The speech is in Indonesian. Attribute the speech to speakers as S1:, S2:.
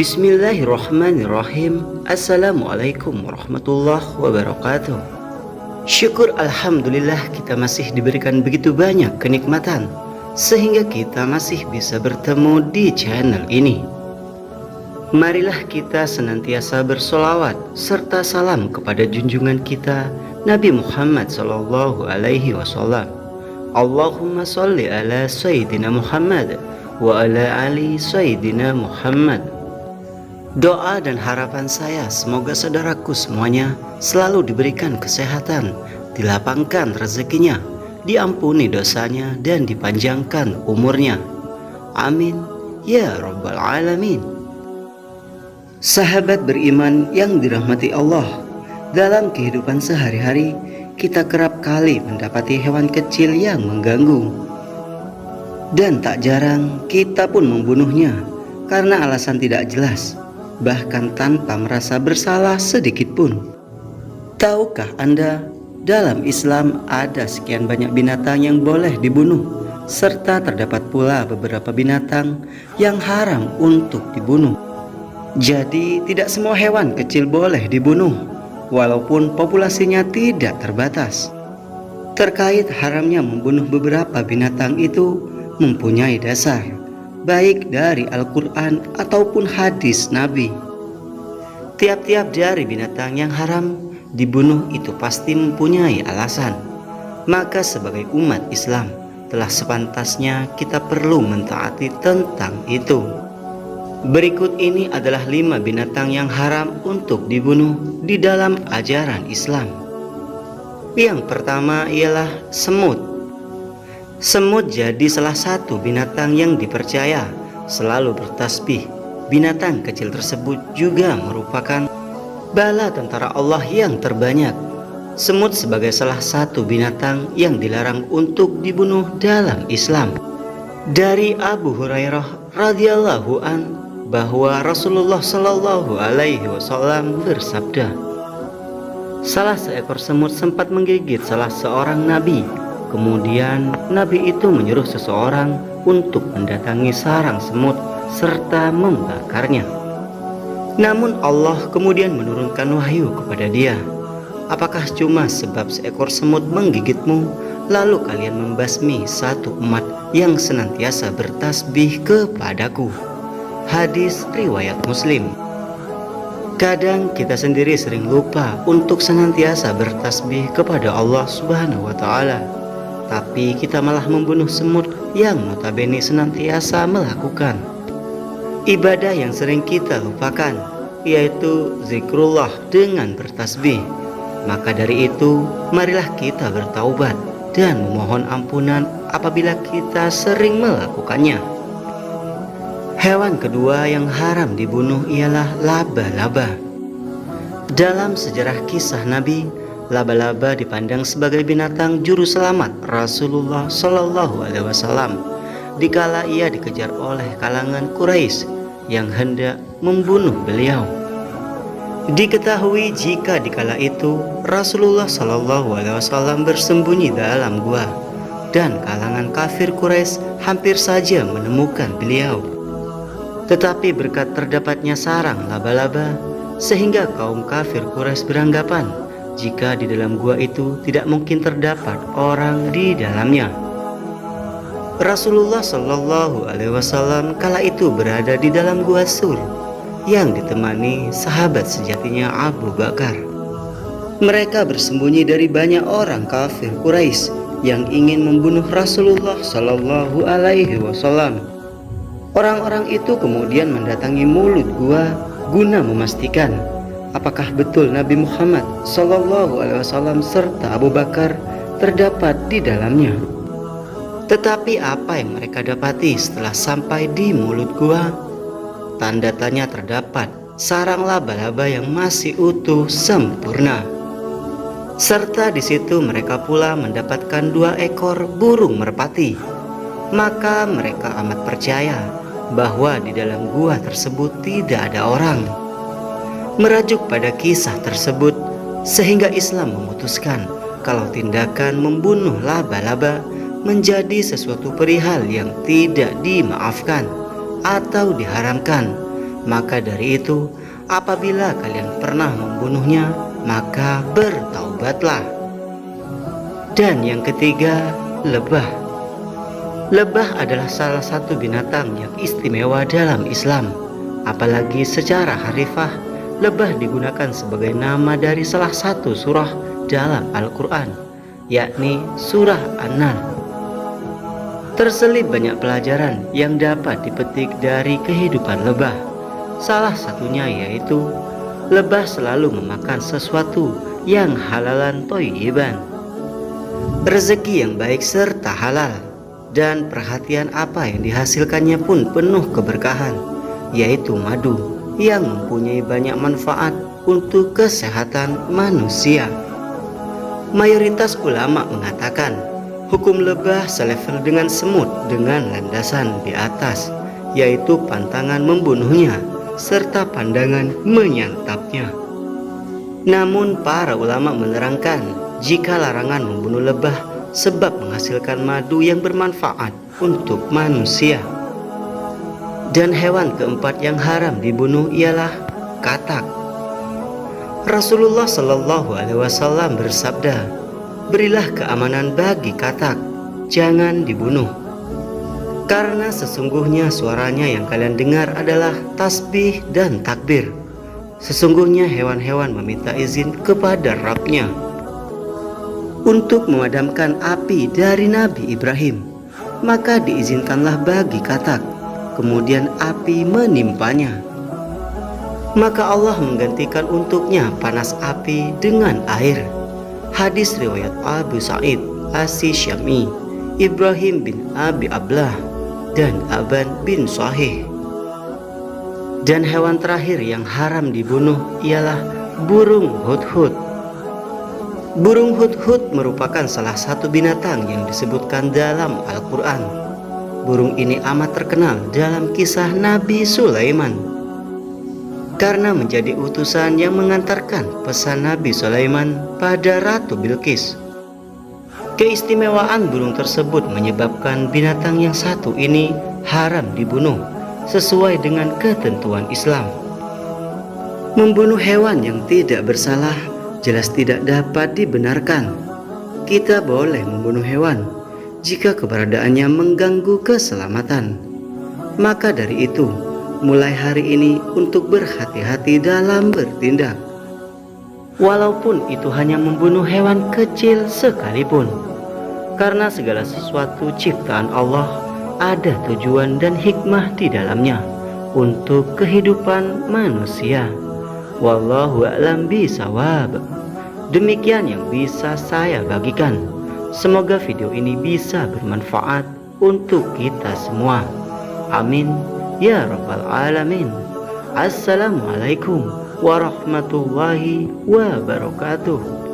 S1: Bismillahirrahmanirrahim. Assalamualaikum warahmatullahi wabarakatuh. Syukur alhamdulillah kita masih diberikan begitu banyak kenikmatan sehingga kita masih bisa bertemu di channel ini. Marilah kita senantiasa bersolawat serta salam kepada junjungan kita Nabi Muhammad sallallahu alaihi wasallam. Allahumma sholli ala sayyidina Muhammad wa ala ali sayyidina Muhammad. Doa dan harapan saya semoga saudaraku semuanya selalu diberikan kesehatan, dilapangkan rezekinya, diampuni dosanya, dan dipanjangkan umurnya. Amin ya rabbal alamin. Sahabat beriman yang dirahmati Allah, dalam kehidupan sehari-hari kita kerap kali mendapati hewan kecil yang mengganggu, dan tak jarang kita pun membunuhnya karena alasan tidak jelas, bahkan tanpa merasa bersalah sedikit pun. Tahukah Anda, dalam Islam ada sekian banyak binatang yang boleh dibunuh, serta terdapat pula beberapa binatang yang haram untuk dibunuh. Jadi tidak semua hewan kecil boleh dibunuh, walaupun populasinya tidak terbatas. Terkait haramnya membunuh beberapa binatang itu mempunyai dasar, baik dari Al-Quran ataupun hadis Nabi. Tiap-tiap dari binatang yang haram dibunuh itu pasti mempunyai alasan. Maka sebagai umat Islam telah sepantasnya kita perlu mentaati tentang itu. Berikut ini adalah 5 binatang yang haram untuk dibunuh di dalam ajaran Islam. Yang pertama ialah semut. Semut jadi salah satu binatang yang dipercaya selalu bertasbih. Binatang kecil tersebut juga merupakan bala tentara Allah yang terbanyak. Semut sebagai salah satu binatang yang dilarang untuk dibunuh dalam Islam. Dari Abu Hurairah radhiyallahu an bahwa Rasulullah sallallahu alaihi wasallam bersabda, salah seekor semut sempat menggigit salah seorang nabi. Kemudian Nabi itu menyuruh seseorang untuk mendatangi sarang semut serta membakarnya. Namun Allah kemudian menurunkan wahyu kepada dia, apakah cuma sebab seekor semut menggigitmu lalu kalian membasmi satu umat yang senantiasa bertasbih kepadaku? Hadis riwayat Muslim. Kadang kita sendiri sering lupa untuk senantiasa bertasbih kepada Allah Subhanahu wa Ta'ala, tapi kita malah membunuh semut yang notabene senantiasa melakukan ibadah yang sering kita lupakan, yaitu zikrullah dengan bertasbih. Maka dari itu, marilah kita bertaubat dan memohon ampunan apabila kita sering melakukannya. Hewan kedua yang haram dibunuh ialah laba-laba. Dalam sejarah kisah Nabi, laba-laba dipandang sebagai binatang juru selamat Rasulullah Shallallahu Alaihi Wasallam dikala ia dikejar oleh kalangan Quraisy yang hendak membunuh beliau. Diketahui jika dikala itu Rasulullah Shallallahu Alaihi Wasallam bersembunyi dalam gua dan kalangan kafir Quraisy hampir saja menemukan beliau. Tetapi berkat terdapatnya sarang laba-laba sehingga kaum kafir Quraisy beranggapan jika di dalam gua itu tidak mungkin terdapat orang di dalamnya. Rasulullah Shallallahu Alaihi Wasallam kala itu berada di dalam gua Sur yang ditemani sahabat sejatinya Abu Bakar. Mereka bersembunyi dari banyak orang kafir Quraisy yang ingin membunuh Rasulullah Shallallahu Alaihi Wasallam. Orang-orang itu kemudian mendatangi mulut gua guna memastikan apakah betul Nabi Muhammad Sallallahu Alaihi Wasallam serta Abu Bakar terdapat di dalamnya. Tetapi apa yang mereka dapati setelah sampai di mulut gua? Tanda tanya terdapat sarang laba-laba yang masih utuh sempurna. Serta di situ mereka pula mendapatkan 2 ekor burung merpati. Maka mereka amat percaya bahwa di dalam gua tersebut tidak ada orang. Merajuk pada kisah tersebut, sehingga Islam memutuskan kalau tindakan membunuh laba-laba menjadi sesuatu perihal yang tidak dimaafkan atau diharamkan, Maka dari itu, apabila kalian pernah membunuhnya, maka bertaubatlah. Dan yang ketiga, lebah. Lebah adalah salah satu binatang yang istimewa dalam Islam. Apalagi secara harfiah, lebah digunakan sebagai nama dari salah satu surah dalam Al-Quran, yakni surah An-Nahl. Terselip banyak pelajaran yang dapat dipetik dari kehidupan lebah. Salah satunya yaitu lebah selalu memakan sesuatu yang halalan thayyiban, rezeki yang baik serta halal, dan perhatian apa yang dihasilkannya pun penuh keberkahan, yaitu madu yang mempunyai banyak manfaat untuk kesehatan manusia. Mayoritas ulama mengatakan hukum lebah selevel dengan semut dengan landasan di atas, yaitu pantangan membunuhnya serta pandangan menyantapnya. Namun para ulama menerangkan jika larangan membunuh lebah sebab menghasilkan madu yang bermanfaat untuk manusia. Dan hewan keempat yang haram dibunuh ialah katak. Rasulullah Shallallahu Alaihi Wasallam bersabda, "Berilah keamanan bagi katak, jangan dibunuh. Karena sesungguhnya suaranya yang kalian dengar adalah tasbih dan takbir. Sesungguhnya hewan-hewan meminta izin kepada Rabb-nya untuk memadamkan api dari Nabi Ibrahim, maka diizinkanlah bagi katak, kemudian api menimpanya. Maka Allah menggantikan untuknya panas api dengan air." Hadis riwayat Abu Sa'id As-Syami, Ibrahim bin Abi Ablah, dan Aban bin Sahih. Dan hewan terakhir yang haram dibunuh ialah burung hudhud. Burung hudhud merupakan salah satu binatang yang disebutkan dalam Al-Quran. Burung ini amat terkenal dalam kisah Nabi Sulaiman karena menjadi utusan yang mengantarkan pesan Nabi Sulaiman pada Ratu Bilqis. Keistimewaan burung tersebut menyebabkan binatang yang satu ini haram dibunuh sesuai dengan ketentuan Islam. Membunuh hewan yang tidak bersalah jelas tidak dapat dibenarkan. Kita boleh membunuh hewan jika keberadaannya mengganggu keselamatan. Maka dari itu, mulai hari ini untuk berhati-hati dalam bertindak. Walaupun itu hanya membunuh hewan kecil sekalipun, karena segala sesuatu ciptaan Allah ada tujuan dan hikmah di dalamnya untuk kehidupan manusia. Wallahu a'lam bishawab. Demikian yang bisa saya bagikan. Semoga video ini bisa bermanfaat untuk kita semua. Amin ya rabbal alamin. Assalamualaikum warahmatullahi wabarakatuh.